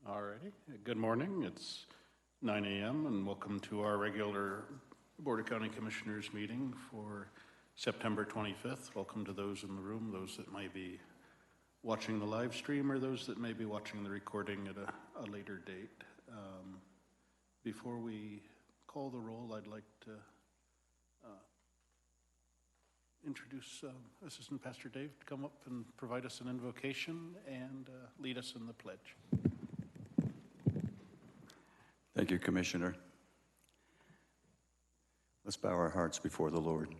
All righty. Good morning. It's 9 a.m. and welcome to our regular Board of County Commissioners meeting for September 25th. Welcome to those in the room, those that might be watching the live stream or those that may be watching the recording at a later date. Before we call the roll, I'd like to introduce Assistant Pastor Dave to come up and provide us an invocation and lead us in the pledge. Thank you, Commissioner. Let's bow our hearts before the Lord.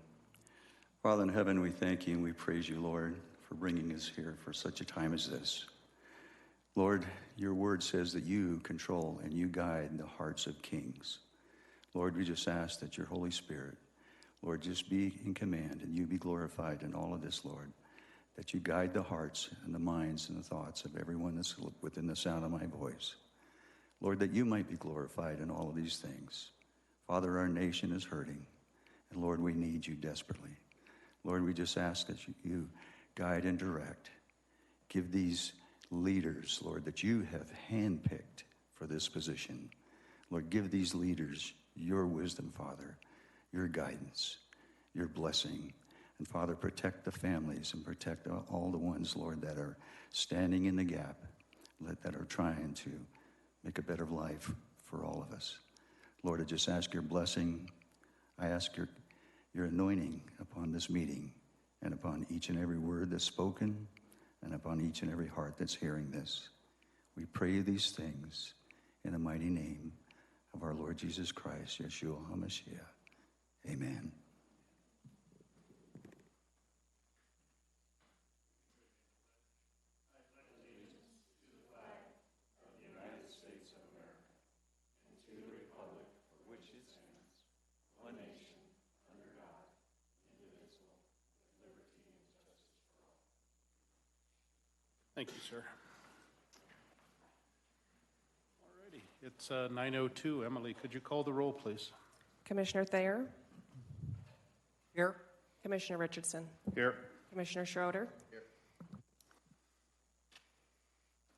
Father in heaven, we thank you and we praise you, Lord, for bringing us here for such a time as this. Lord, your word says that you control and you guide the hearts of kings. Lord, we just ask that your Holy Spirit, Lord, just be in command and you be glorified in all of this, Lord, that you guide the hearts and the minds and the thoughts of everyone that's within the sound of my voice. Lord, that you might be glorified in all of these things. Father, our nation is hurting, and Lord, we need you desperately. Lord, we just ask that you guide and direct. Give these leaders, Lord, that you have handpicked for this position. Lord, give these leaders your wisdom, Father, your guidance, your blessing. And Father, protect the families and protect all the ones, Lord, that are standing in the gap, that are trying to make a better life for all of us. Lord, I just ask your blessing. I ask your anointing upon this meeting and upon each and every word that's spoken and upon each and every heart that's hearing this. We pray these things in the mighty name of our Lord Jesus Christ, Yeshua HaMashiach. Amen. Thank you, sir. All righty. It's 9:02. Emily, could you call the roll, please? Commissioner Thayer? Here. Commissioner Richardson? Here. Commissioner Schroeder? Here.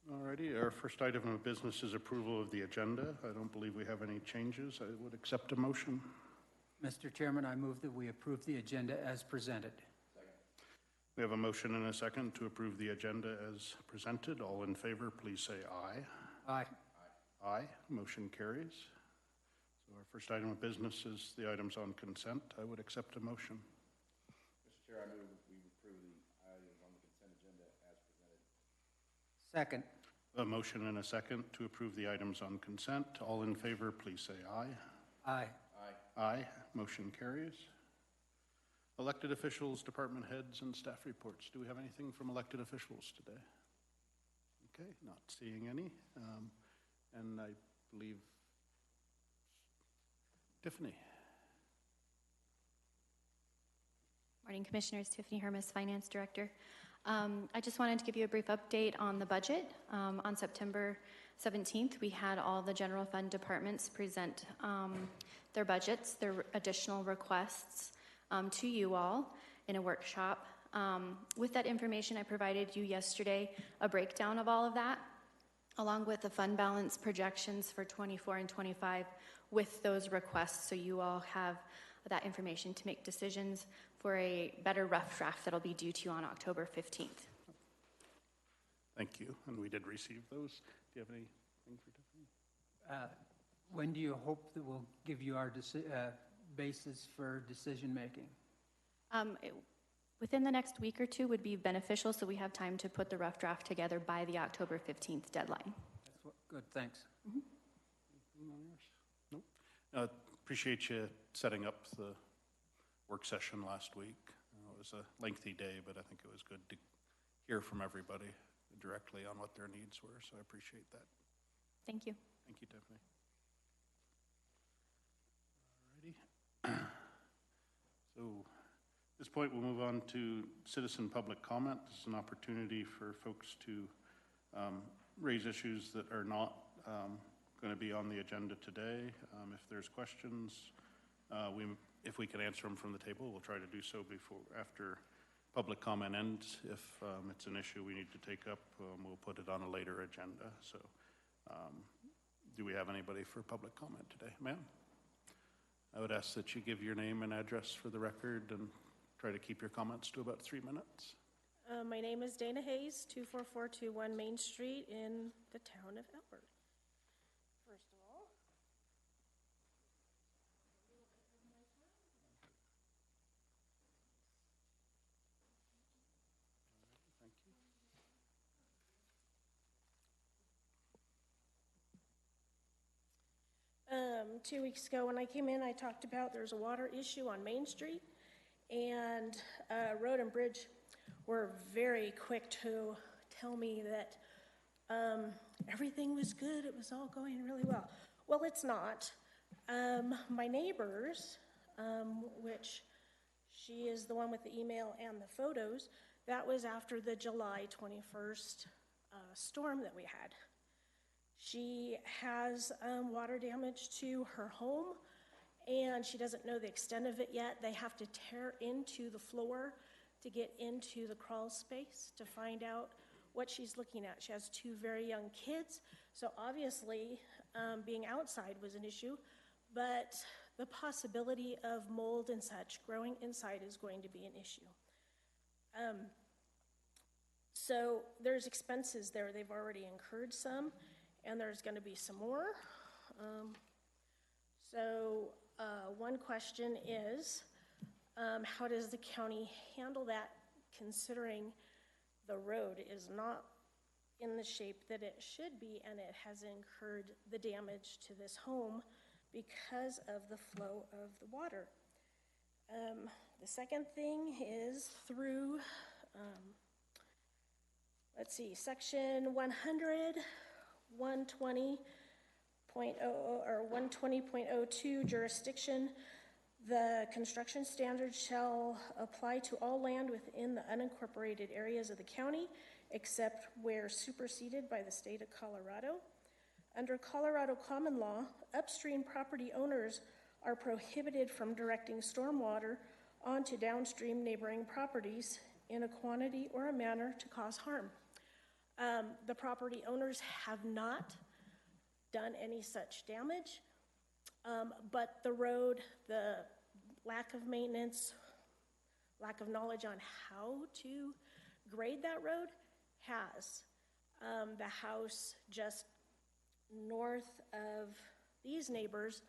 All righty. Our first item of business is approval of the agenda. I don't believe we have any changes. I would accept a motion. Mr. Chairman, I move that we approve the agenda as presented. We have a motion and a second to approve the agenda as presented. All in favor, please say aye. Aye. Aye. Motion carries. So our first item of business is the items on consent. I would accept a motion. Mr. Chair, I move we approve the items on the consent agenda as presented. Second. A motion and a second to approve the items on consent. All in favor, please say aye. Aye. Aye. Aye. Motion carries. Elected officials, department heads, and staff reports. Do we have anything from elected officials today? Okay, not seeing any. And I believe Tiffany. Morning, Commissioners. Tiffany Hermes, Finance Director. I just wanted to give you a brief update on the budget. On September 17th, we had all the general fund departments present their budgets, their additional requests to you all in a workshop. With that information, I provided you yesterday a breakdown of all of that, along with the fund balance projections for 24 and 25 with those requests, so you all have that information to make decisions for a better rough draft that'll be due to you on October 15th. Thank you, and we did receive those. Do you have anything for Tiffany? When do you hope that we'll give you our basis for decision making? Within the next week or two would be beneficial, so we have time to put the rough draft together by the October 15th deadline. Good, thanks. Mm-hmm. Nope. Appreciate you setting up the work session last week. It was a lengthy day, but I think it was good to hear from everybody directly on what their needs were, so I appreciate that. Thank you. Thank you, Tiffany. Alrighty. So at this point, we'll move on to citizen public comment. This is an opportunity for folks to raise issues that are not going to be on the agenda today. If there's questions, if we can answer them from the table, we'll try to do so after public comment ends. If it's an issue we need to take up, we'll put it on a later agenda. So Do we have anybody for public comment today? Ma'am? I would ask that you give your name and address for the record and try to keep your comments to about 3 minutes. My name is Dana Hayes, 24421 Main Street in the town of Elbert. First of all, Thank you. 2 weeks ago when I came in, I talked about there's a water issue on Main Street, and Road and Bridge were very quick to tell me that everything was good, it was all going really well. Well, it's not. My neighbors, which she is the one with the email and the photos, that was after the July 21st storm that we had. She has water damage to her home, and she doesn't know the extent of it yet. They have to tear into the floor to get into the crawl space to find out what she's looking at. She has 2 very young kids, so obviously being outside was an issue, but the possibility of mold and such growing inside is going to be an issue. So there's expenses there. They've already incurred some, and there's going to be some more. One question is, how does the county handle that, considering the road is not in the shape that it should be, and it has incurred the damage to this home because of the flow of the water? The second thing is through, section 100, 120.00 or 120.02 jurisdiction. The construction standards shall apply to all land within the unincorporated areas of the county, except where superseded by the state of Colorado. Under Colorado common law, upstream property owners are prohibited from directing stormwater onto downstream neighboring properties in a quantity or a manner to cause harm. The property owners have not done any such damage, but the road, the lack of maintenance, lack of knowledge on how to grade that road has. The house just north of these neighbors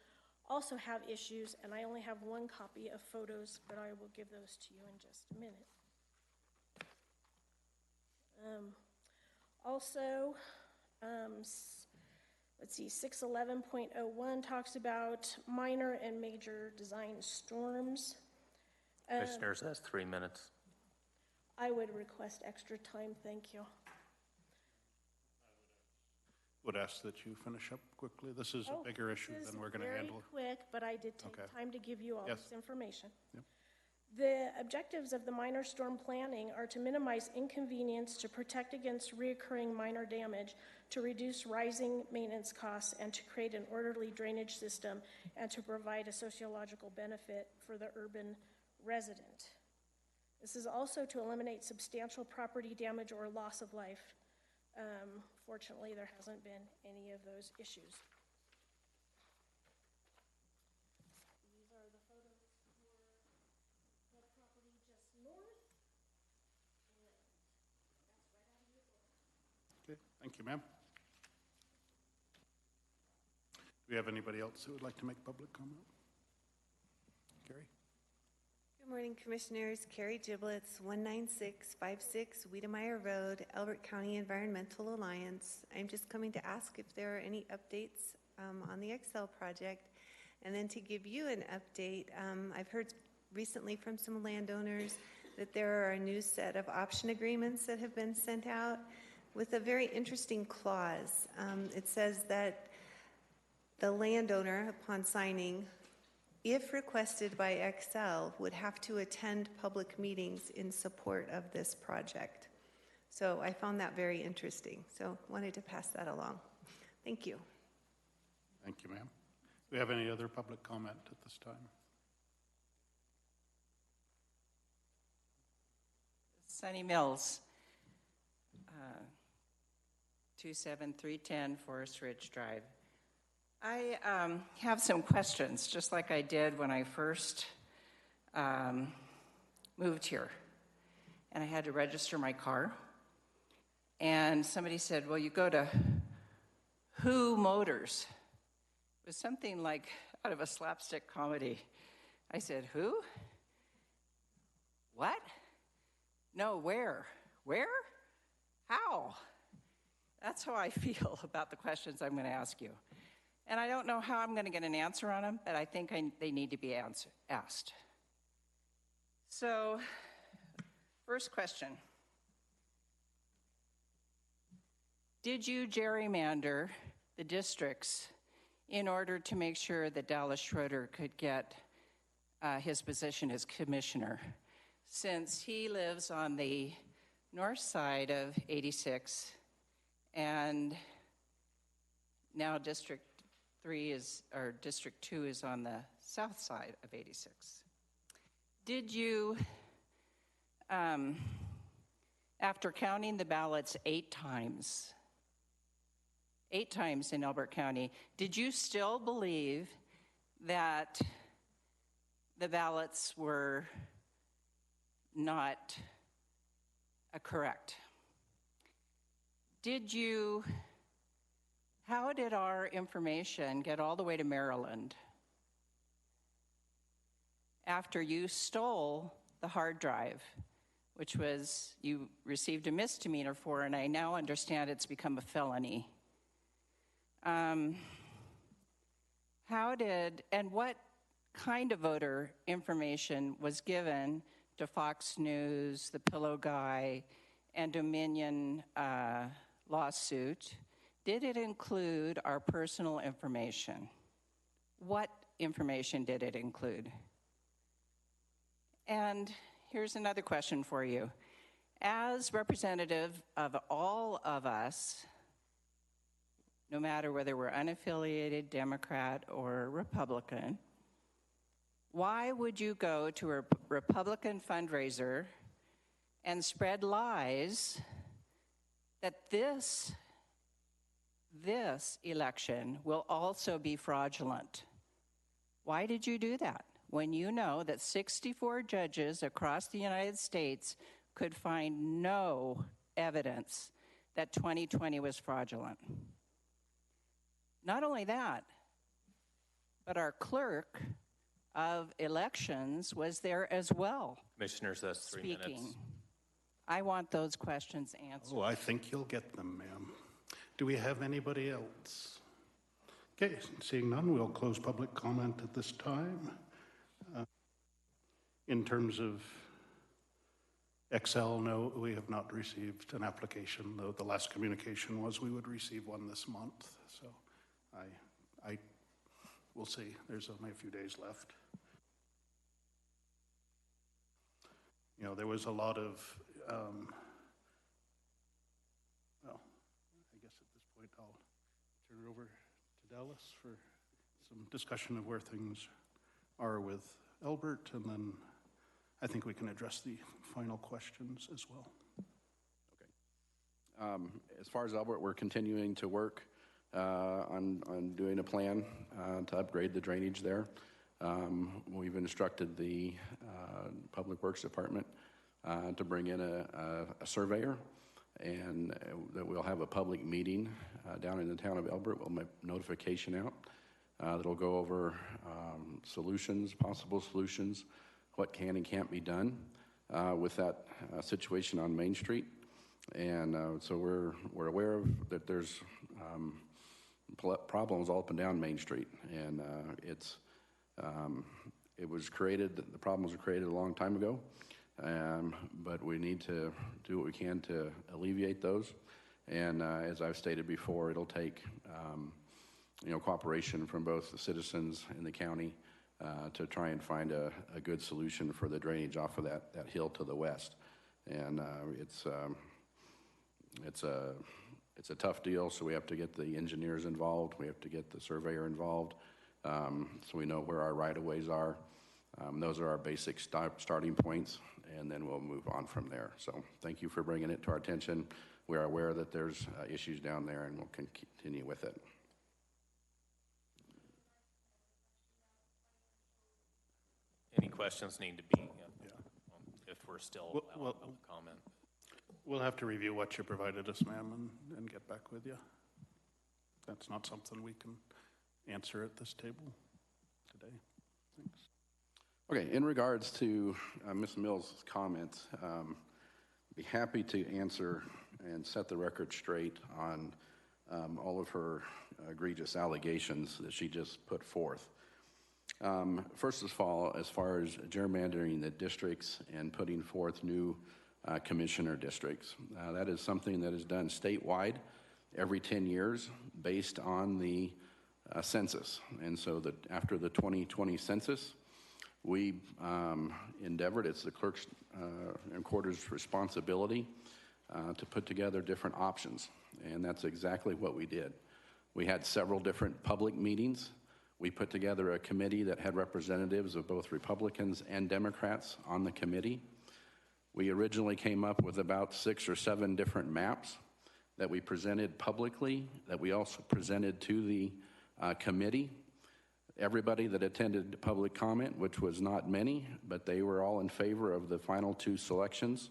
also have issues, and I only have 1 copy of photos, but I will give those to you in just a minute. Also, 611.01 talks about minor and major design storms. Commissioners, that's 3 minutes. I would request extra time, thank you. Would ask that you finish up quickly. This is a bigger issue than we're going to handle. This is very quick, but I did take Okay. time to give you all Yes. this information. Yep. The objectives of the minor storm planning are to minimize inconvenience, to protect against reoccurring minor damage, to reduce rising maintenance costs, and to create an orderly drainage system, and to provide a sociological benefit for the urban resident. This is also to eliminate substantial property damage or loss of life. Fortunately, there hasn't been any of those issues. These are the photos for the property just north, and that's right out of your book. Okay, thank you, ma'am. Do we have anybody else who would like to make public comment? Carrie? Good morning, Commissioners. Carrie Giblets, 19656 Wiedemeyer Road, Elbert County Environmental Alliance. I'm just coming to ask if there are any updates on the Excel project, and then to give you an update. I've heard recently from some landowners that there are a new set of option agreements that have been sent out with a very interesting clause. It says that the landowner, upon signing, if requested by Excel, would have to attend public meetings in support of this project. So I found that very interesting. So wanted to pass that along. Thank you. Thank you, ma'am. Do we have any other public comment at this time? Sunny Mills. 27310 Forest Ridge Drive. I have some questions, just like I did when I first moved here. And I had to register my car. And somebody said, well, you go to Who Motors. It was something like out of a slapstick comedy. I said, who? What? No, where? Where? How? That's how I feel about the questions I'm going to ask you. And I don't know how I'm going to get an answer on them, but I think they need to be asked. So, first question. Did you gerrymander the districts in order to make sure that Dallas Schroeder could get his position as commissioner, since he lives on the north side of 86 and now District 2 is on the south side of 86? Did you, after counting the ballots 8 times in Elbert County, did you still believe that the ballots were not correct? How did our information get all the way to Maryland after you stole the hard drive, which was, you received a misdemeanor for, and I now understand it's become a felony? What kind of voter information was given to Fox News, the Pillow Guy, and Dominion lawsuit? Did it include our personal information? What information did it include? And here's another question for you. As representative of all of us, no matter whether we're unaffiliated, Democrat, or Republican, why would you go to a Republican fundraiser and spread lies that this election will also be fraudulent? Why did you do that when you know that 64 judges across the United States could find no evidence that 2020 was fraudulent? Not only that, but our clerk of elections was there as well. Commissioners, that's 3 minutes. Speaking. I want those questions answered. Oh, I think you'll get them, ma'am. Do we have anybody else? Okay, seeing none, we'll close public comment at this time. In terms of Excel, no, we have not received an application, though the last communication was we would receive one this month. So I will see. There's only a few days left. You know, there was a lot of, well, I guess at this point I'll turn it over to Dallas for some discussion of where things are with Elbert, and then I think we can address the final questions as well. Okay. As far as Elbert, we're continuing to work on doing a plan to upgrade the drainage there. We've instructed the Public Works Department to bring in a surveyor, and that we'll have a public meeting down in the town of Elbert. We'll make notification out that'll go over solutions, possible solutions, what can and can't be done with that situation on Main Street. And so we're aware of that there's problems all up and down Main Street, and it was created, the problems were created a long time ago, but we need to do what we can to alleviate those. And as I've stated before, it'll take cooperation from both the citizens in the county to try and find a good solution for the drainage off of that hill to the west. And it's a tough deal, so we have to get the engineers involved, we have to get the surveyor involved, so we know where our right-of-ways are. Those are our basic starting points, and then we'll move on from there. So thank you for bringing it to our attention. We are aware that there's issues down there, and we'll continue with it. Any questions need to be, if we're still allowing public comment. We'll have to review what you provided us, ma'am, and get back with you. That's not something we can answer at this table today. Thanks. Okay, in regards to Ms. Mills' comments, be happy to answer and set the record straight on all of her egregious allegations that she just put forth. First of all, as far as gerrymandering the districts and putting forth new commissioner districts, that is something that is done statewide every 10 years based on the census. And so that after the 2020 census, we endeavored, it's the clerk's and quarter's responsibility to put together different options. And that's exactly what we did. We had several different public meetings. We put together a committee that had representatives of both Republicans and Democrats on the committee. We originally came up with about 6 or 7 different maps that we presented publicly, that we also presented to the committee. Everybody that attended public comment, which was not many, but they were all in favor of the final 2 selections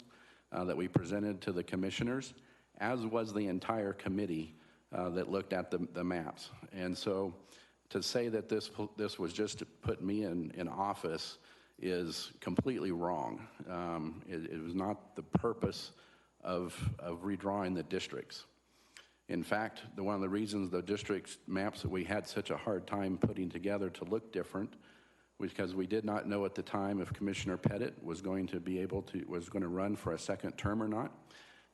that we presented to the commissioners, as was the entire committee that looked at the maps. And so to say that this was just to put me in office is completely wrong. It was not the purpose of redrawing the districts. In fact, one of the reasons the district maps that we had such a hard time putting together to look different was because we did not know at the time if Commissioner Pettit was going to run for a second term or not.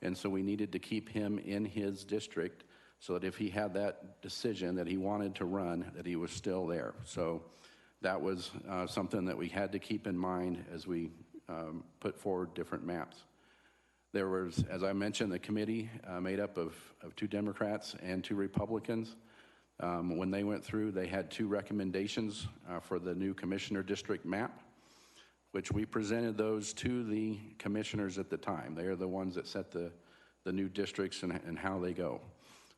And so we needed to keep him in his district so that if he had that decision that he wanted to run, that he was still there. So that was something that we had to keep in mind as we put forward different maps. There was, as I mentioned, the committee made up of 2 Democrats and 2 Republicans. When they went through, they had 2 recommendations for the new commissioner district map, which we presented those to the commissioners at the time. They are the ones that set the new districts and how they go.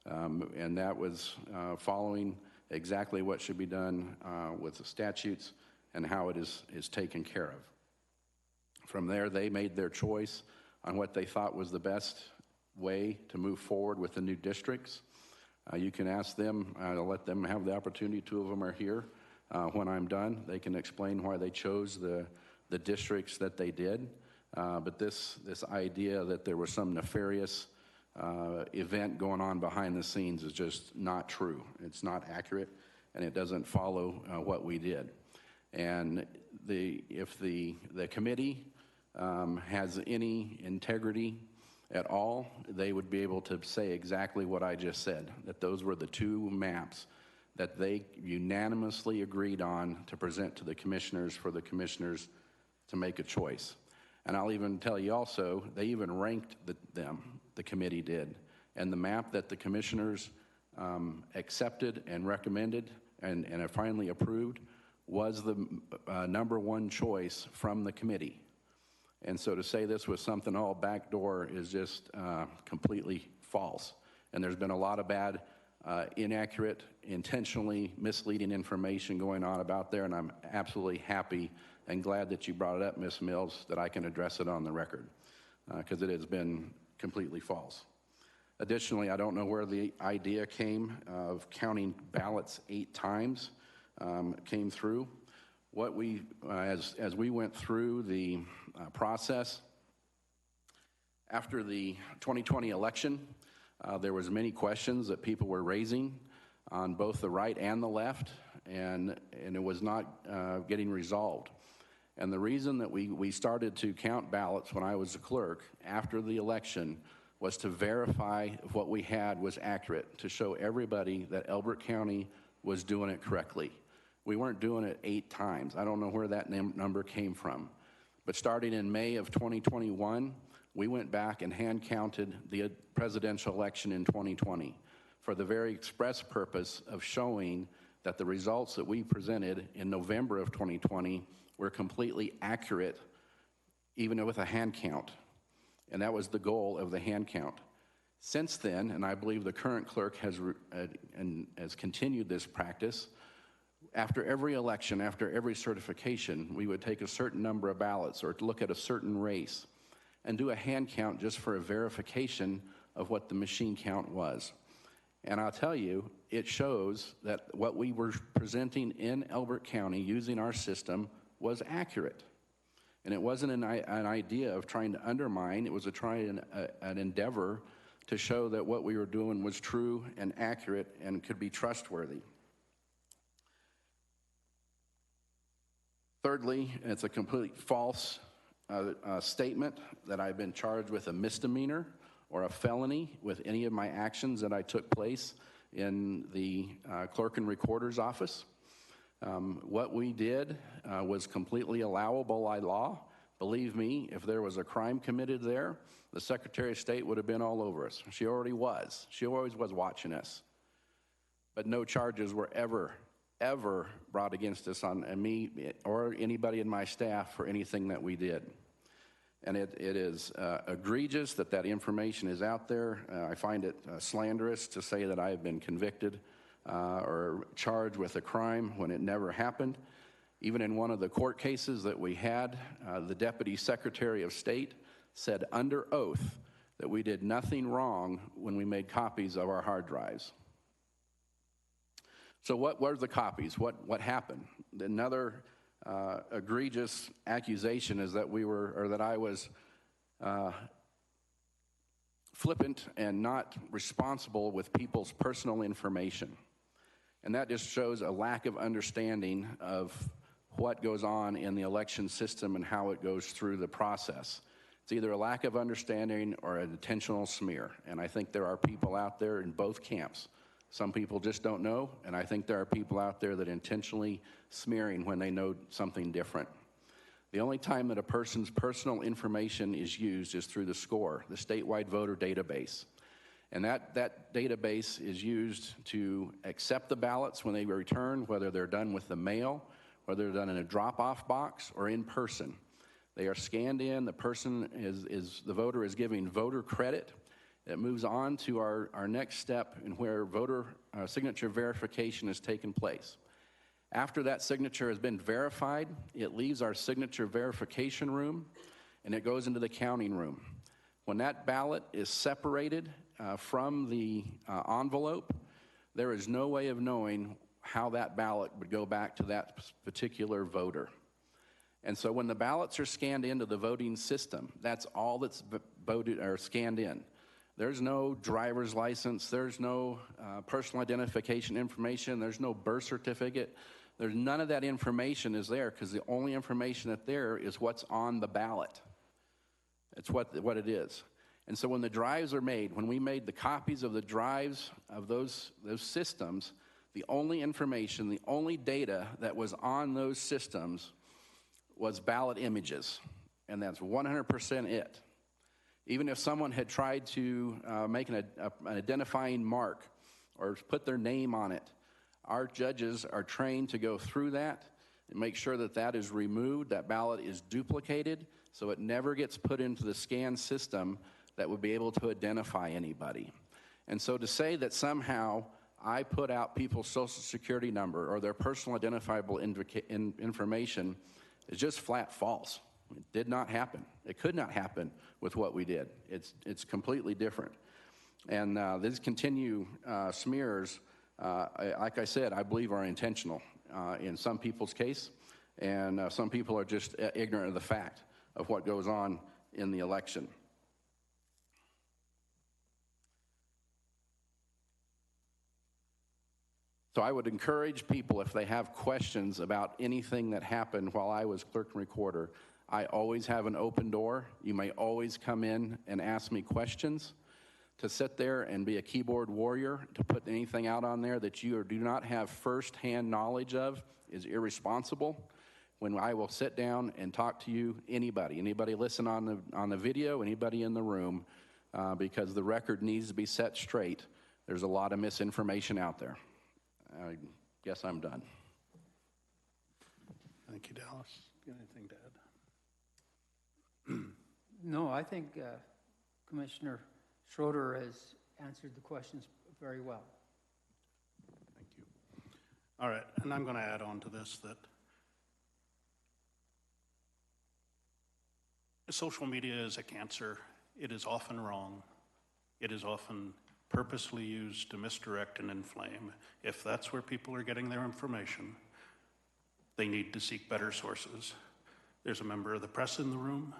And that was following exactly what should be done with the statutes and how it is taken care of. From there, they made their choice on what they thought was the best way to move forward with the new districts. You can ask them, I'll let them have the opportunity. 2 of them are here. When I'm done, they can explain why they chose the districts that they did. But this idea that there was some nefarious event going on behind the scenes is just not true. It's not accurate, and it doesn't follow what we did. And if the committee has any integrity at all, they would be able to say exactly what I just said, that those were the 2 maps that they unanimously agreed on to present to the commissioners for the commissioners to make a choice. And I'll even tell you also, they even ranked the committee did. And the map that the commissioners accepted and recommended and have finally approved was the number 1 choice from the committee. And so to say this was something all backdoor is just completely false. And there's been a lot of bad, inaccurate, intentionally misleading information going on about there, and I'm absolutely happy and glad that you brought it up, Ms. Mills, that I can address it on the record, because it has been completely false. Additionally, I don't know where the idea came of counting ballots 8 times came through. What we, as we went through the process after the 2020 election, there was many questions that people were raising on both the right and the left, and it was not getting resolved. And the reason that we started to count ballots when I was a clerk after the election was to verify if what we had was accurate, to show everybody that Elbert County was doing it correctly. We weren't doing it 8 times. I don't know where that number came from. But starting in May of 2021, we went back and hand counted the presidential election in 2020 for the very express purpose of showing that the results that we presented in November of 2020 were completely accurate even with a hand count. And that was the goal of the hand count. Since then, and I believe the current clerk has continued this practice, after every election, after every certification, we would take a certain number of ballots or look at a certain race and do a hand count just for a verification of what the machine count was. And I'll tell you, it shows that what we were presenting in Elbert County using our system was accurate. And it wasn't an idea of trying to undermine, it was an endeavor to show that what we were doing was true and accurate and could be trustworthy. Thirdly, it's a completely false statement that I've been charged with a misdemeanor or a felony with any of my actions that I took place in the clerk and recorder's office. What we did was completely allowable by law. Believe me, if there was a crime committed there, the Secretary of State would have been all over us. She already was. She always was watching us. But no charges were ever brought against us on me or anybody in my staff for anything that we did. And it is egregious that information is out there. I find it slanderous to say that I have been convicted or charged with a crime when it never happened. Even in one of the court cases that we had, the Deputy Secretary of State said under oath that we did nothing wrong when we made copies of our hard drives. So what were the copies? What happened? Another egregious accusation is that I was flippant and not responsible with people's personal information. And that just shows a lack of understanding of what goes on in the election system and how it goes through the process. It's either a lack of understanding or an intentional smear. And I think there are people out there in both camps. Some people just don't know, and I think there are people out there that intentionally smearing when they know something different. The only time that a person's personal information is used is through the SCORE, the statewide voter database. And that database is used to accept the ballots when they return, whether they're done with the mail, whether they're done in a drop-off box or in person. They are scanned in, the voter is giving voter credit. It moves on to our next step in where voter signature verification has taken place. After that signature has been verified, it leaves our signature verification room and it goes into the counting room. When that ballot is separated from the envelope, there is no way of knowing how that ballot would go back to that particular voter. And so when the ballots are scanned into the voting system, that's all that's voted or scanned in. There's no driver's license, there's no personal identification information, there's no birth certificate. There's none of that information is there because the only information that's there is what's on the ballot. It's what it is. And so when the drives are made, when we made the copies of the drives of those systems, the only information, the only data that was on those systems was ballot images. And that's 100% it. Even if someone had tried to make an identifying mark or put their name on it, our judges are trained to go through that and make sure that that is removed, that ballot is duplicated, so it never gets put into the scan system that would be able to identify anybody. And so to say that somehow I put out people's social security number or their personal identifiable information is just flat false. It did not happen. It could not happen with what we did. It's completely different. And these continued smears, like I said, I believe are intentional in some people's case, and some people are just ignorant of the fact of what goes on in the election. So I would encourage people, if they have questions about anything that happened while I was clerk and recorder, I always have an open door. You may always come in and ask me questions. To sit there and be a keyboard warrior, to put anything out on there that you do not have first-hand knowledge of is irresponsible. When I will sit down and talk to you, anybody listen on the video, anybody in the room, because the record needs to be set straight. There's a lot of misinformation out there. I guess I'm done. Thank you, Dallas. Got anything to No, I think Commissioner Schroeder has answered the questions very well. Thank you. All right, and I'm going to add on to this that social media is a cancer. It is often wrong. It is often purposely used to misdirect and inflame. If that's where people are getting their information, they need to seek better sources. There's a member of the press in the room.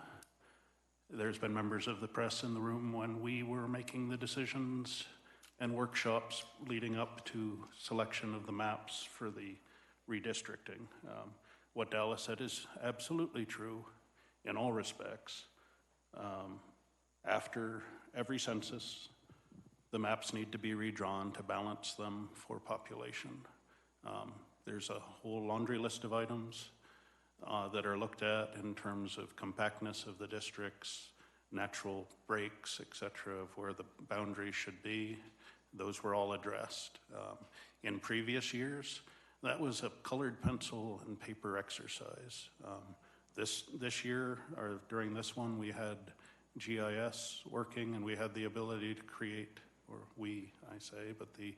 There's been members of the press in the room when we were making the decisions and workshops leading up to selection of the maps for the redistricting. What Dallas said is absolutely true in all respects. After every census, the maps need to be redrawn to balance them for population. There's a whole laundry list of items that are looked at in terms of compactness of the districts, natural breaks, et cetera, of where the boundaries should be. Those were all addressed. In previous years, that was a colored pencil and paper exercise. This year, or during this one, we had GIS working, and we had the ability to create, or we, I say, but the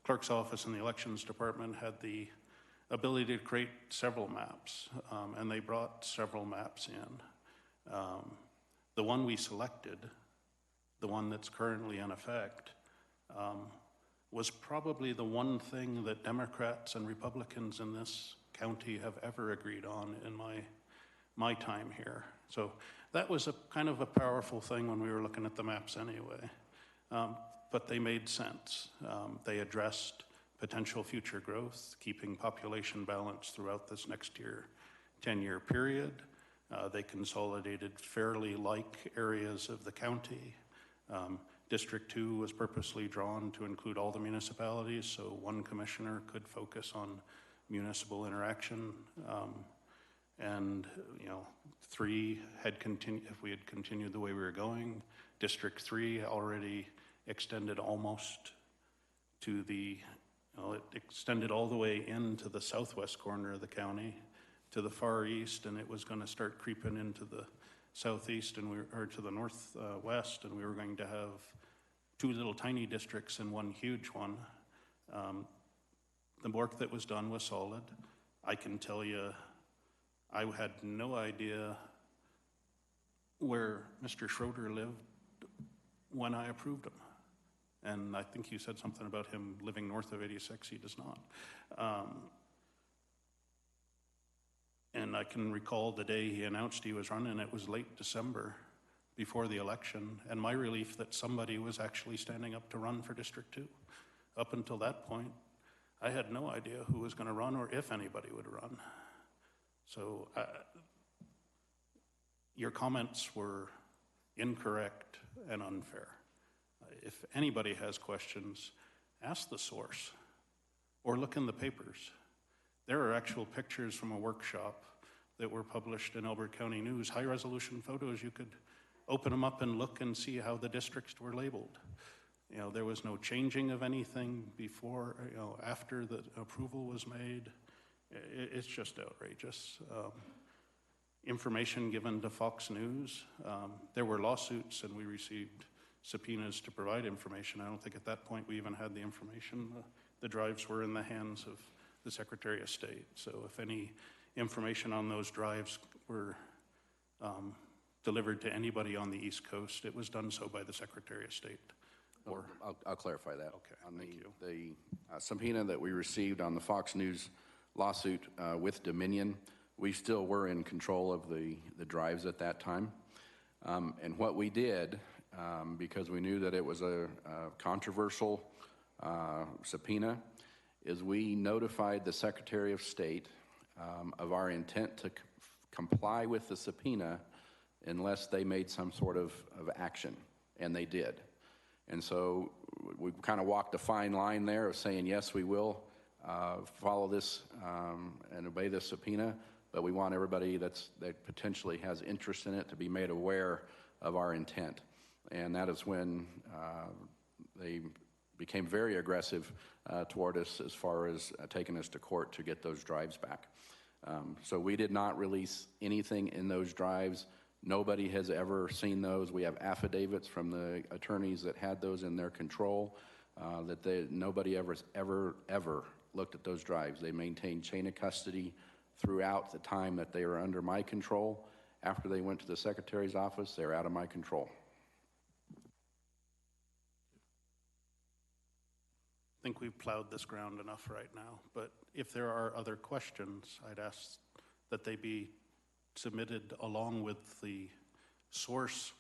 clerk's office and the elections department had the ability to create several maps, and they brought several maps in. The one we selected, the one that's currently in effect, was probably the one thing that Democrats and Republicans in this county have ever agreed on in my time here. So that was a kind of a powerful thing when we were looking at the maps anyway. But they made sense. They addressed potential future growth, keeping population balance throughout this next year, 10-year period. They consolidated fairly like areas of the county. District 2 was purposely drawn to include all the municipalities, so one commissioner could focus on municipal interaction. And 3 had continued, if we had continued the way we were going. District 3 already extended almost to the, it extended all the way into the southwest corner of the county to the far east, and it was going to start creeping into the southeast or to the northwest, and we were going to have 2 little tiny districts and 1 huge one. The work that was done was solid. I can tell you, I had no idea where Mr. Schroeder lived when I approved him. And I think you said something about him living north of 86. He does not. And I can recall the day he announced he was running. It was late December before the election, and my relief that somebody was actually standing up to run for District 2. Up until that point, I had no idea who was going to run or if anybody would run. So your comments were incorrect and unfair. If anybody has questions, ask the source or look in the papers. There are actual pictures from a workshop that were published in Elbert County News, high-resolution photos. You could open them up and look and see how the districts were labeled. There was no changing of anything before, after the approval was made. It's just outrageous. Information given to Fox News. There were lawsuits, and we received subpoenas to provide information. I don't think at that point we even had the information. The drives were in the hands of the Secretary of State. So if any information on those drives were delivered to anybody on the East Coast, it was done so by the Secretary of State. Or I'll clarify that. Okay, On thank you. the subpoena that we received on the Fox News lawsuit with Dominion, we still were in control of the drives at that time. And what we did, because we knew that it was a controversial subpoena, is we notified the Secretary of State of our intent to comply with the subpoena unless they made some sort of action, and they did. And so we kind of walked a fine line there of saying, yes, we will follow this and obey this subpoena, but we want everybody that potentially has interest in it to be made aware of our intent. And that is when they became very aggressive toward us as far as taking us to court to get those drives back. So we did not release anything in those drives. Nobody has ever seen those. We have affidavits from the attorneys that had those in their control, nobody ever looked at those drives. They maintained chain of custody throughout the time that they were under my control. After they went to the secretary's office, they were out of my control. I think we've plowed this ground enough right now, but if there are other questions, I'd ask that they be submitted along with the source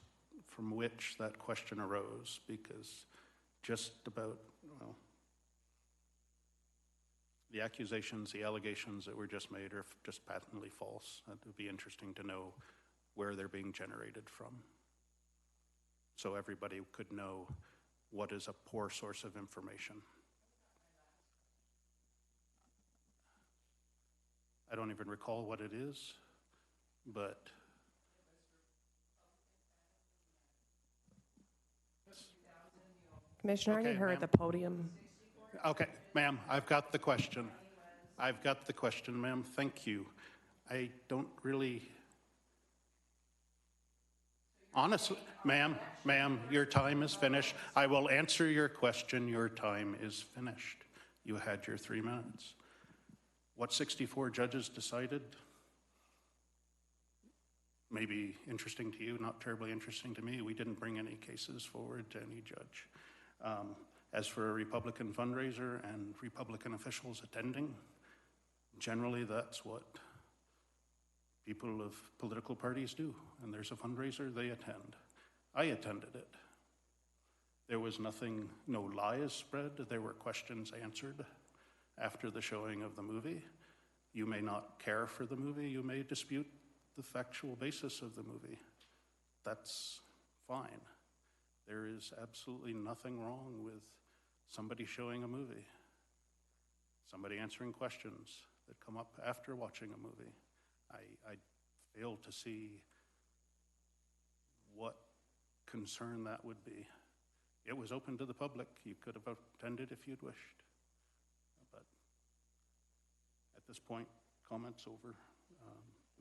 from which that question arose, because just about, well, the accusations, the allegations that were just made are just patently false. It would be interesting to know where they're being generated from, so everybody could know what is a poor source of information. I don't even recall what it is, but Commissioner, Okay, you heard ma'am. the podium. okay, ma'am, I've got the question. I've got the question, ma'am. Thank you. I don't really, honestly, ma'am, your time is finished. I will answer your question. Your time is finished. You had your 3 minutes. What 64 judges decided? Maybe interesting to you, not terribly interesting to me. We didn't bring any cases forward to any judge. As for a Republican fundraiser and Republican officials attending, generally that's what people of political parties do. And there's a fundraiser, they attend. I attended it. There was nothing, no lies spread. There were questions answered after the showing of the movie. You may not care for the movie. You may dispute the factual basis of the movie. That's fine. There is absolutely nothing wrong with somebody showing a movie, somebody answering questions that come up after watching a movie. I fail to see what concern that would be. It was open to the public. You could have attended if you'd wished. But at this point, comments over.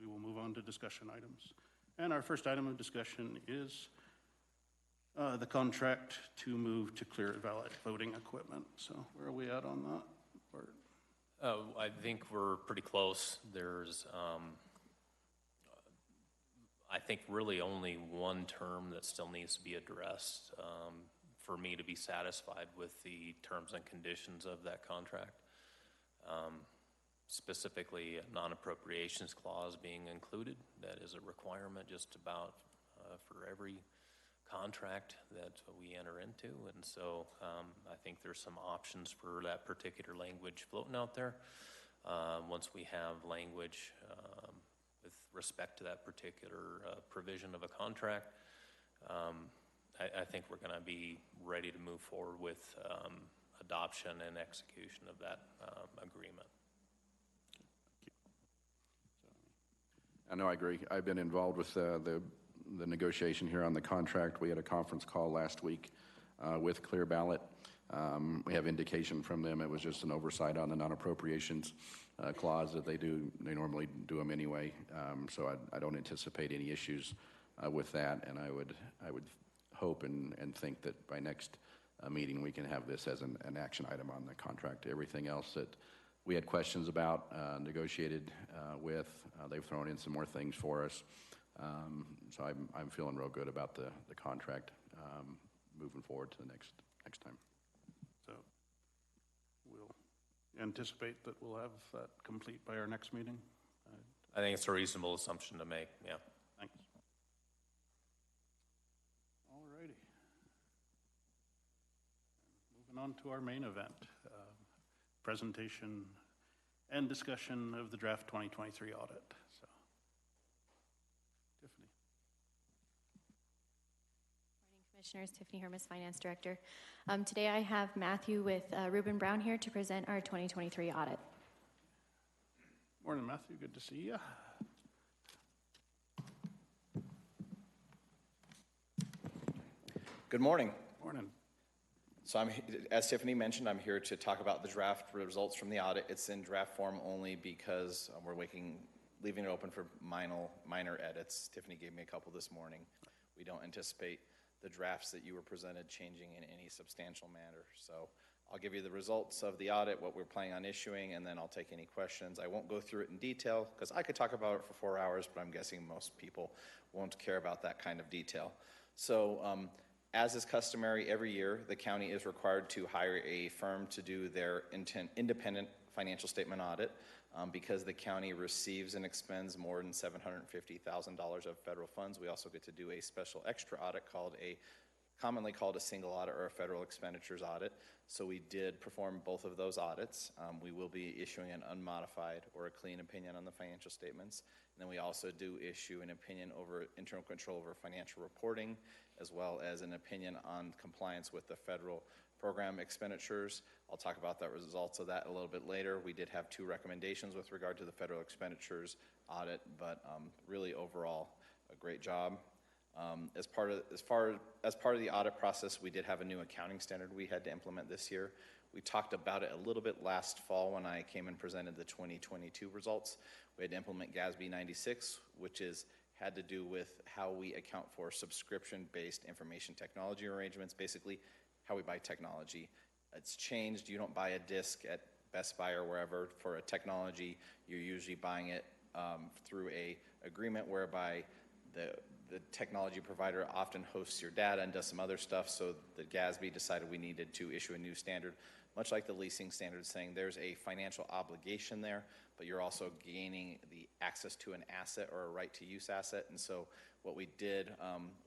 We will move on to discussion items. And our first item of discussion is the contract to move to clear valid voting equipment. So where are we at on that part? I think we're pretty close. There's, I think, really only one term that still needs to be addressed for me to be satisfied with the terms and conditions of that contract. Specifically, a non-appropriations clause being included. That is a requirement just about for every contract that we enter into. And so I think there's some options for that particular language floating out there. Once we have language with respect to that particular provision of a contract, I think we're going to be ready to move forward with adoption and execution of that agreement. I know, I agree. I've been involved with the negotiation here on the contract. We had a conference call last week with Clear Ballot. We have indication from them it was just an oversight on the non-appropriations clause that they normally do them anyway. So I don't anticipate any issues with that, and I would hope and think that by next meeting we can have this as an action item on the contract. Everything else that we had questions about, negotiated with, they've thrown in some more things for us. So I'm feeling real good about the contract moving forward to the next time. So we'll anticipate that we'll have that complete by our next meeting. I think it's a reasonable assumption to make, yeah. Thanks. All righty. Moving on to our main event, presentation and discussion of the draft 2023 audit. So, Tiffany. Morning, Commissioners. Tiffany Hermes, Finance Director. Today I have Matthew with Ruben Brown here to present our 2023 audit. Morning, Matthew. Good to see you. Good morning. Morning. So as Tiffany mentioned, I'm here to talk about the draft results from the audit. It's in draft form only because we're leaving it open for minor edits. Tiffany gave me a couple this morning. We don't anticipate the drafts that you were presented changing in any substantial manner. So I'll give you the results of the audit, what we're planning on issuing, and then I'll take any questions. I won't go through it in detail because I could talk about it for 4 hours, but I'm guessing most people won't care about that kind of detail. So as is customary, every year the county is required to hire a firm to do their independent financial statement audit. Because the county receives and expends more than $750,000 of federal funds, we also get to do a special extra audit commonly called a single audit or a federal expenditures audit. So we did perform both of those audits. We will be issuing an unmodified or a clean opinion on the financial statements. And then we also do issue an opinion over internal control over financial reporting, as well as an opinion on compliance with the federal program expenditures. I'll talk about the results of that a little bit later. We did have 2 recommendations with regard to the federal expenditures audit, but really overall, a great job. As part of the audit process, we did have a new accounting standard we had to implement this year. We talked about it a little bit last fall when I came and presented the 2022 results. We had to implement GASB 96, which had to do with how we account for subscription-based information technology arrangements, basically how we buy technology. It's changed. You don't buy a disc at Best Buy or wherever for a technology. You're usually buying it through a agreement whereby the technology provider often hosts your data and does some other stuff. So the GASB decided we needed to issue a new standard, much like the leasing standard, saying there's a financial obligation there, but you're also gaining the access to an asset or a right to use asset. And so what we did,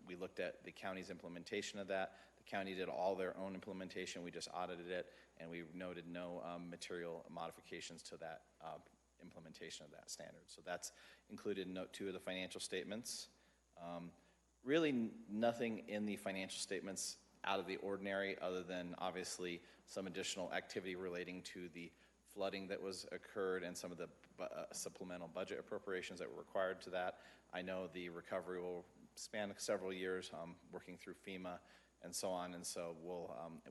we looked at the county's implementation of that. The county did all their own implementation. We just audited it, and we noted no material modifications to that implementation of that standard. So that's included in Note 2 of the financial statements. Really nothing in the financial statements out of the ordinary, other than obviously some additional activity relating to the flooding that was occurred and some of the supplemental budget appropriations that were required to that. I know the recovery will span several years, working through FEMA and so on, and so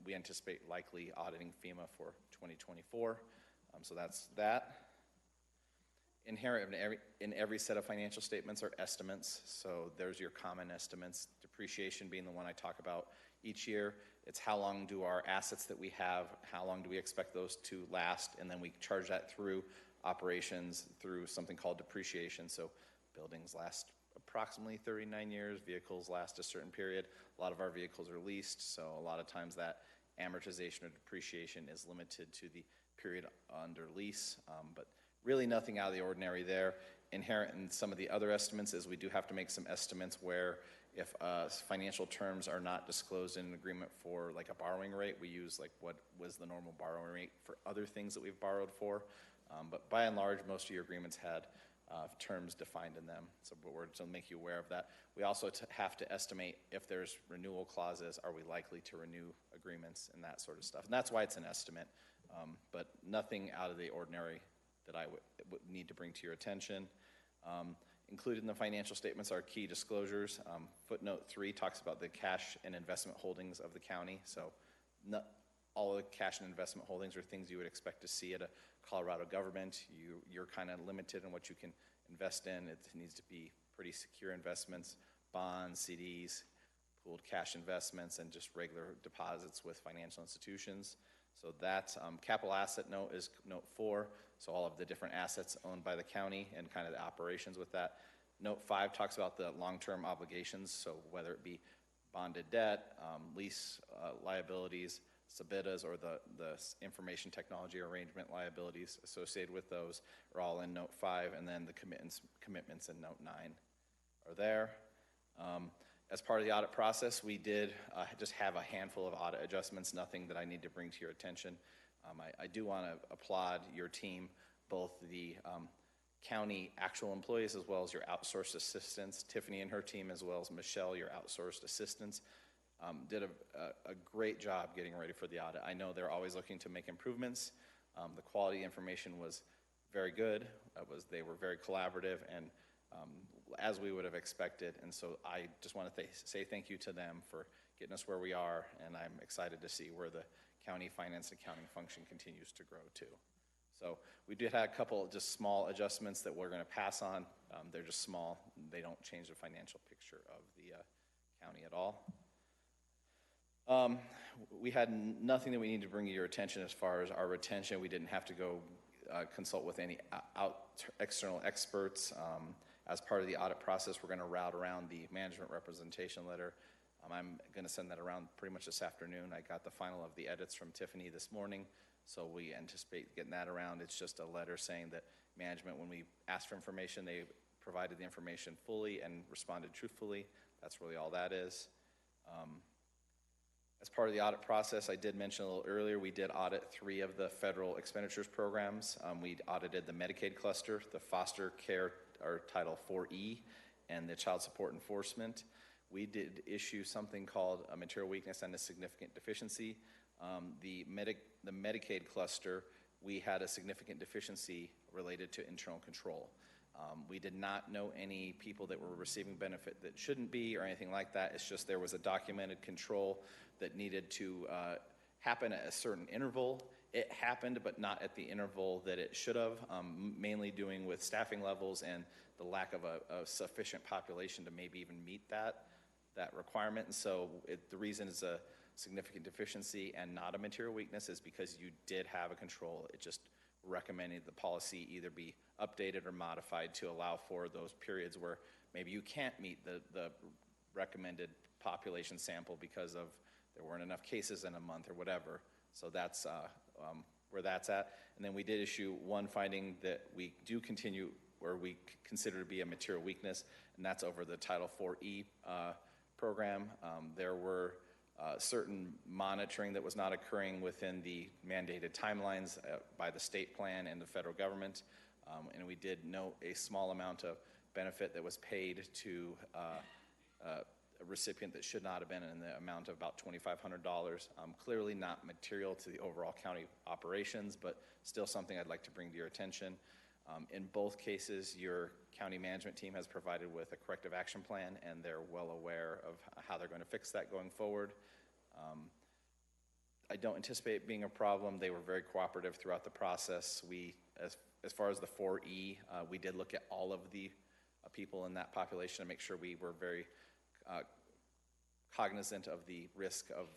we anticipate likely auditing FEMA for 2024. So that's that. Inherent in every set of financial statements are estimates. So there's your common estimates, depreciation being the one I talk about each year. It's how long do our assets that we have, how long do we expect those to last, and then we charge that through operations through something called depreciation. So buildings last approximately 39 years, vehicles last a certain period. A lot of our vehicles are leased, so a lot of times that amortization or depreciation is limited to the period under lease, but really nothing out of the ordinary there. Inherent in some of the other estimates is we do have to make some estimates where if financial terms are not disclosed in an agreement for like a borrowing rate, we use like what was the normal borrowing rate for other things that we've borrowed for. But by and large, most of your agreements had terms defined in them. So we're to make you aware of that. We also have to estimate if there's renewal clauses, are we likely to renew agreements and that sort of stuff. And that's why it's an estimate, but nothing out of the ordinary that I would need to bring to your attention. Included in the financial statements are key disclosures. Footnote 3 talks about the cash and investment holdings of the county. So not all of the cash and investment holdings are things you would expect to see at a Colorado government. You're kind of limited in what you can invest in. It needs to be pretty secure investments, bonds, CDs, pooled cash investments, and just regular deposits with financial institutions. So that capital asset note is note 4. So all of the different assets owned by the county and kind of the operations with that. Note 5 talks about the long-term obligations. So whether it be bonded debt, lease liabilities, SBITAs, or the information technology arrangement liabilities associated with those are all in note 5. And then the commitments in note 9 are there. As part of the audit process, we did just have a handful of audit adjustments, nothing that I need to bring to your attention. I do want to applaud your team, both the county actual employees as well as your outsourced assistants. Tiffany and her team, as well as Michelle, your outsourced assistants, did a great job getting ready for the audit. I know they're always looking to make improvements. The quality information was very good. They were very collaborative and as we would have expected. And so I just want to say thank you to them for getting us where we are, and I'm excited to see where the county finance and accounting function continues to grow too. So we did have a couple of just small adjustments that we're going to pass on. They're just small. They don't change the financial picture of the county at all. We had nothing that we need to bring to your attention as far as our retention. We didn't have to go consult with any external experts. As part of the audit process, we're going to route around the management representation letter. I'm going to send that around pretty much this afternoon. I got the final of the edits from Tiffany this morning, so we anticipate getting that around. It's just a letter saying that management, when we asked for information, they provided the information fully and responded truthfully. That's really all that is. As part of the audit process, I did mention a little earlier, we did audit 3 of the federal expenditures programs. We audited the Medicaid cluster, the foster care, or Title 4E, and the child support enforcement. We did issue something called a material weakness and a significant deficiency. The Medicaid cluster, we had a significant deficiency related to internal control. We did not know any people that were receiving benefit that shouldn't be or anything like that. It's just there was a documented control that needed to happen at a certain interval. It happened, but not at the interval that it should have, mainly doing with staffing levels and the lack of a sufficient population to maybe even meet that requirement. And so the reason it's a significant deficiency and not a material weakness is because you did have a control. It just recommended the policy either be updated or modified to allow for those periods where maybe you can't meet the recommended population sample because of there weren't enough cases in a month or whatever. So that's where that's at. And then we did issue one finding that we do continue, or we consider to be a material weakness, and that's over the Title 4E program. There were certain monitoring that was not occurring within the mandated timelines by the state plan and the federal government. And we did note a small amount of benefit that was paid to a recipient that should not have been in the amount of about $2,500. Clearly not material to the overall county operations, but still something I'd like to bring to your attention. In both cases, your county management team has provided with a corrective action plan, and they're well aware of how they're going to fix that going forward. I don't anticipate it being a problem. They were very cooperative throughout the process. As far as the 4E, we did look at all of the people in that population to make sure we were very cognizant of the risk of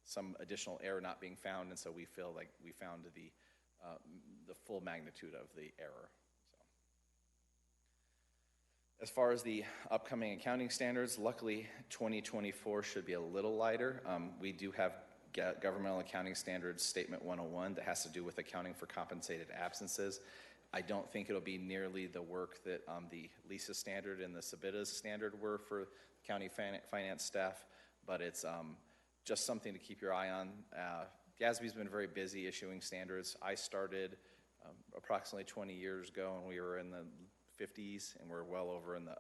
some additional error not being found, and so we feel like we found the full magnitude of the error. As far as the upcoming accounting standards, luckily 2024 should be a little lighter. We do have Governmental Accounting Standards Statement 101 that has to do with accounting for compensated absences. I don't think it'll be nearly the work that the LISA standard and the SBITA standard were for county finance staff, but it's just something to keep your eye on. GASB's been very busy issuing standards. I started approximately 20 years ago, and we were in the 50s, and we're well over in the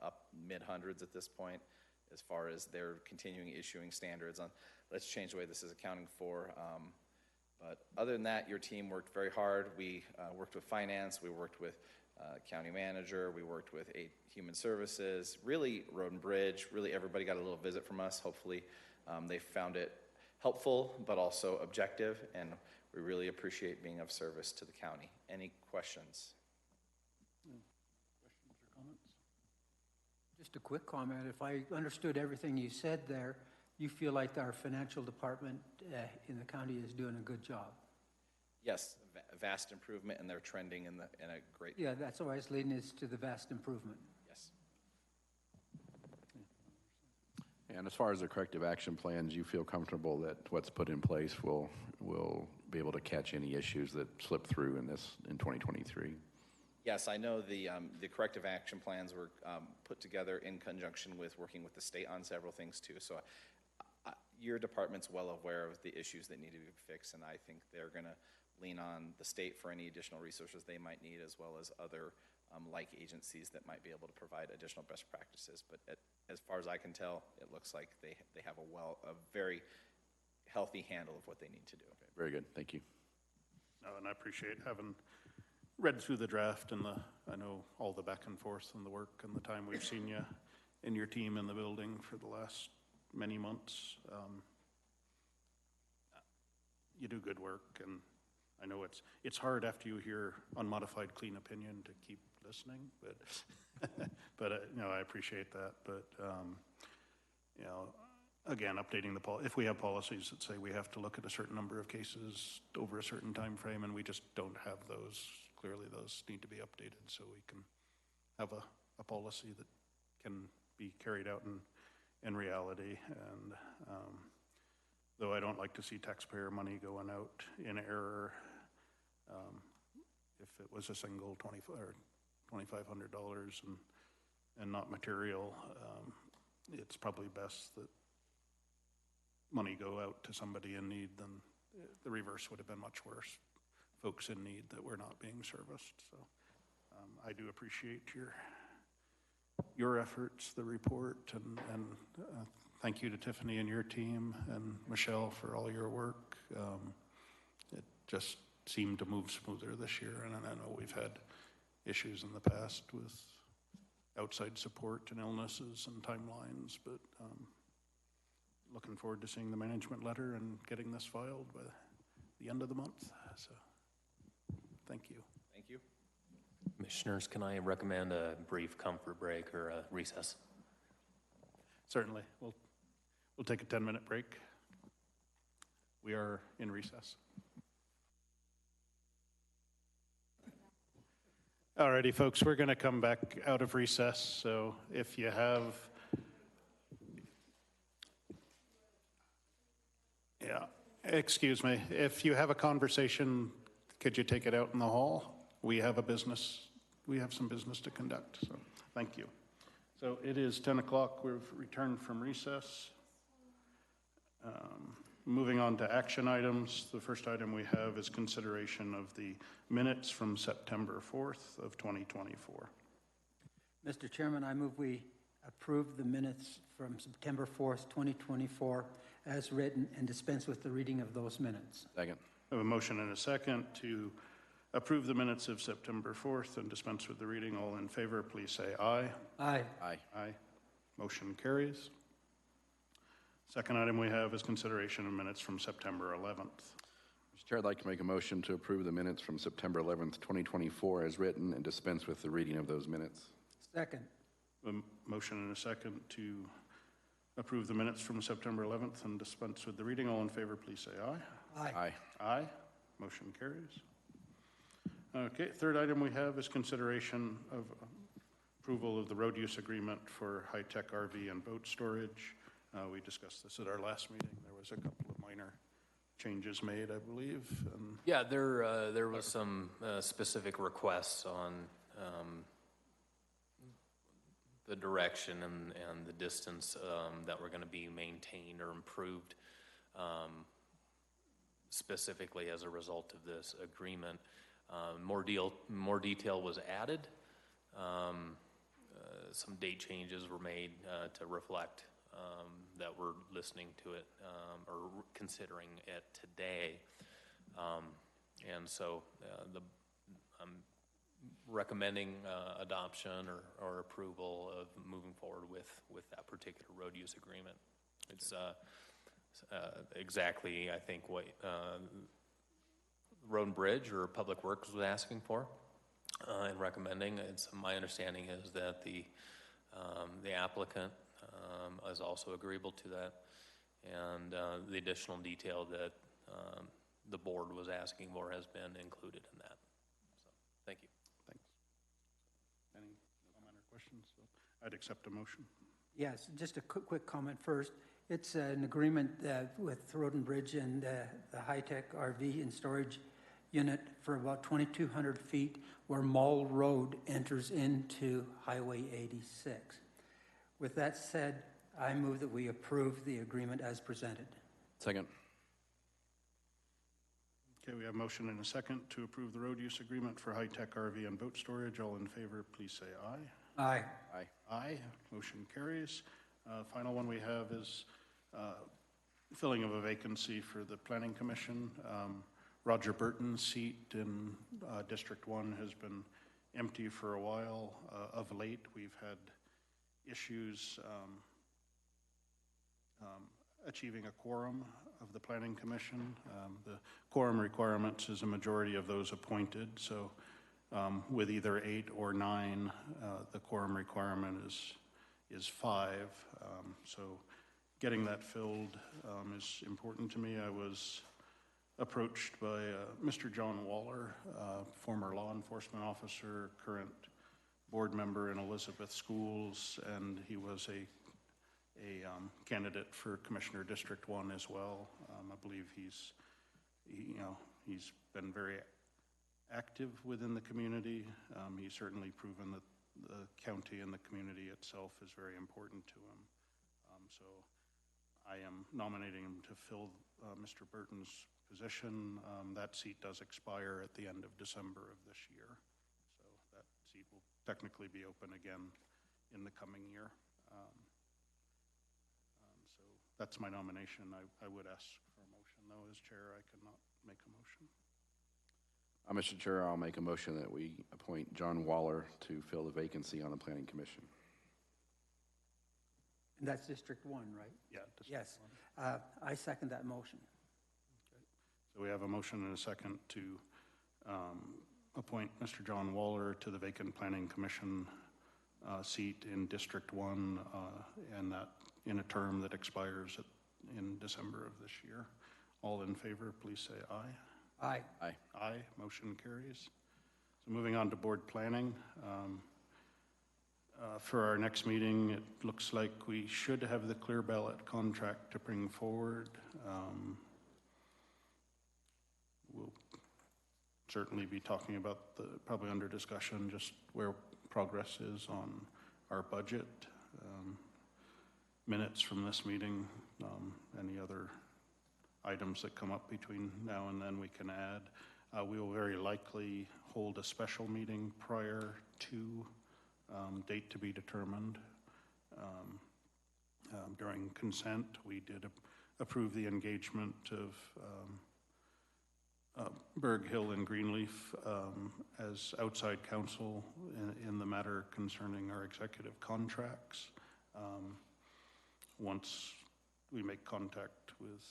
mid-hundreds at this point as far as they're continuing issuing standards on let's change the way this is accounting for. But other than that, your team worked very hard. We worked with finance, we worked with county manager, we worked with human services, really road and bridge, really everybody got a little visit from us. Hopefully they found it helpful, but also objective, and we really appreciate being of service to the county. Any questions? Questions or comments? Just a quick comment. If I understood everything you said there, you feel like our financial department in the county is doing a good job. Yes, vast improvement, and they're trending in a great. Yeah, that's why it's leading us to the vast improvement. Yes. And as far as the corrective action plans, you feel comfortable that what's put in place will be able to catch any issues that slip through in 2023? Yes, I know the corrective action plans were put together in conjunction with working with the state on several things too. So your department's well aware of the issues that need to be fixed, and I think they're going to lean on the state for any additional resources they might need, as well as other like agencies that might be able to provide additional best practices. But as far as I can tell, it looks like they have a very healthy handle of what they need to do. Okay, very good. Thank you. No, and I appreciate having read through the draft and I know all the back and forth and the work and the time we've seen you and your team in the building for the last many months. You do good work, and I know it's hard after you hear unmodified clean opinion to keep listening, but, I appreciate that. But, again, updating if we have policies that say we have to look at a certain number of cases over a certain time frame, and we just don't have those, clearly those need to be updated so we can have a policy that can be carried out in reality. And though I don't like to see taxpayer money going out in error, if it was a single $2,500 and not material, it's probably best that money go out to somebody in need than the reverse would have been much worse. Folks in need that were not being serviced. So I do appreciate your efforts, the report, and thank you to Tiffany and your team and Michelle for all your work. It just seemed to move smoother this year, and I know we've had issues in the past with outside support and illnesses and timelines, but looking forward to seeing the management letter and getting this filed by the end of the month. So thank you. Thank you. Commissioners, can I recommend a brief comfort break or a recess? Certainly. We'll take a 10-minute break. We are in recess. Alrighty, folks, we're going to come back out of recess. So if you have, excuse me, if you have a conversation, could you take it out in the hall? We have some business to conduct. So thank you. So it is 10 o'clock. We've returned from recess. Moving on to action items. The first item we have is consideration of the minutes from September 4th of 2024. Mr. Chairman, I move we approve the minutes from September 4th, 2024 as written and dispense with the reading of those minutes. Second. I have a motion and a second to approve the minutes of September 4th and dispense with the reading. All in favor, please say aye. Aye. Aye. Aye. Motion carries. Second item we have is consideration of minutes from September 11th. Mr. Chair, I'd like to make a motion to approve the minutes from September 11th, 2024 as written and dispense with the reading of those minutes. Second. A motion and a second to approve the minutes from September 11th and dispense with the reading. All in favor, please say aye. Aye. Aye. Aye. Motion carries. Okay, third item we have is consideration of approval of the road use agreement for high-tech RV and boat storage. We discussed this at our last meeting. There was a couple of minor changes made, I believe. Yeah, there was some specific requests on the direction and the distance that were going to be maintained or improved specifically as a result of this agreement. More detail was added. Some date changes were made to reflect that we're listening to it or considering it today. And so I'm recommending adoption or approval of moving forward with that particular road use agreement. It's exactly, I think, what Road and Bridge or Public Works was asking for and recommending. It's my understanding is that the applicant is also agreeable to that, and the additional detail that the board was asking for has been included in that. So, thank you. Thanks. Any comment or questions? So I'd accept a motion. Yes, just a quick comment first. It's an agreement with Road and Bridge and the high-tech RV and storage unit for about 2,200 feet where Mall Road enters into Highway 86. With that said, I move that we approve the agreement as presented. Second. Okay, we have a motion and a second to approve the road use agreement for high-tech RV and boat storage. All in favor, please say aye. Aye. Aye. Aye. Motion carries. Final one we have is filling of a vacancy for the Planning Commission. Roger Burton's seat in District 1 has been empty for a while. Of late, we've had issues achieving a quorum of the Planning Commission. The quorum requirements is a majority of those appointed, so with either 8 or 9, the quorum requirement is 5. So getting that filled is important to me. I was approached by Mr. John Waller, former law enforcement officer, current board member in Elizabeth Schools, and he was a candidate for Commissioner District 1 as well. I believe he's been very active within the community. He's certainly proven that the county and the community itself is very important to him. So I am nominating him to fill Mr. Burton's position. That seat does expire at the end of December of this year. So that seat will technically be open again in the coming year. So that's my nomination. I would ask for a motion, though. As chair, I cannot make a motion. Mr. Chair, I'll make a motion that we appoint John Waller to fill the vacancy on the Planning Commission. And that's District 1, right? Yeah. Yes. I second that motion. Okay. So we have a motion and a second to appoint Mr. John Waller to the vacant Planning Commission seat in District 1, and that in a term that expires in December of this year. All in favor, please say aye. Aye. Aye. Aye. Motion carries. So moving on to board planning. For our next meeting, it looks like we should have the clear ballot contract to bring forward. We'll certainly be talking about probably under discussion, just where progress is on our budget. Minutes from this meeting, any other items that come up between now and then we can add. We will very likely hold a special meeting prior to date to be determined. During consent, we did approve the engagement of Berg Hill and Greenleaf as outside counsel in the matter concerning our executive contracts. Once we make contact with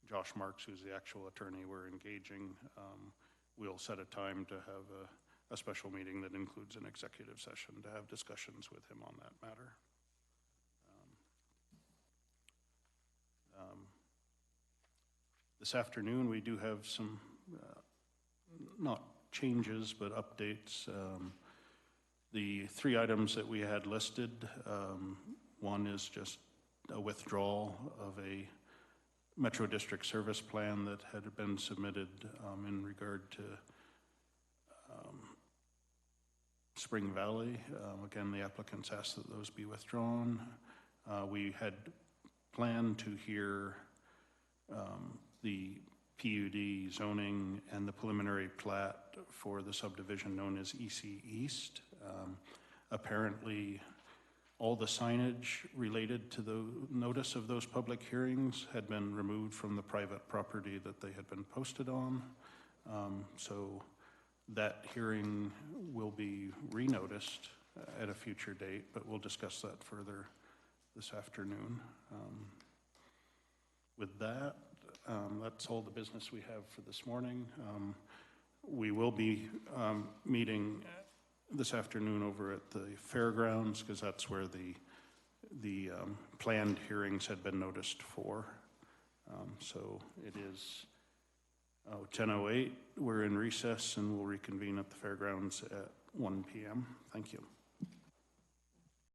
Josh Marks, who's the actual attorney we're engaging, we'll set a time to have a special meeting that includes an executive session to have discussions with him on that matter. This afternoon, we do have some, not changes, but updates. The 3 items that we had listed, one is just a withdrawal of a Metro District service plan that had been submitted in regard to Spring Valley. Again, the applicants asked that those be withdrawn. We had planned to hear the PUD zoning and the preliminary plat for the subdivision known as EC East. Apparently, all the signage related to the notice of those public hearings had been removed from the private property that they had been posted on. So that hearing will be renoticed at a future date, but we'll discuss that further this afternoon. With that, that's all the business we have for this morning. We will be meeting this afternoon over at the fairgrounds because that's where the planned hearings had been noticed for. So it is 10:08. We're in recess and we'll reconvene at the fairgrounds at 1 p.m. Thank you.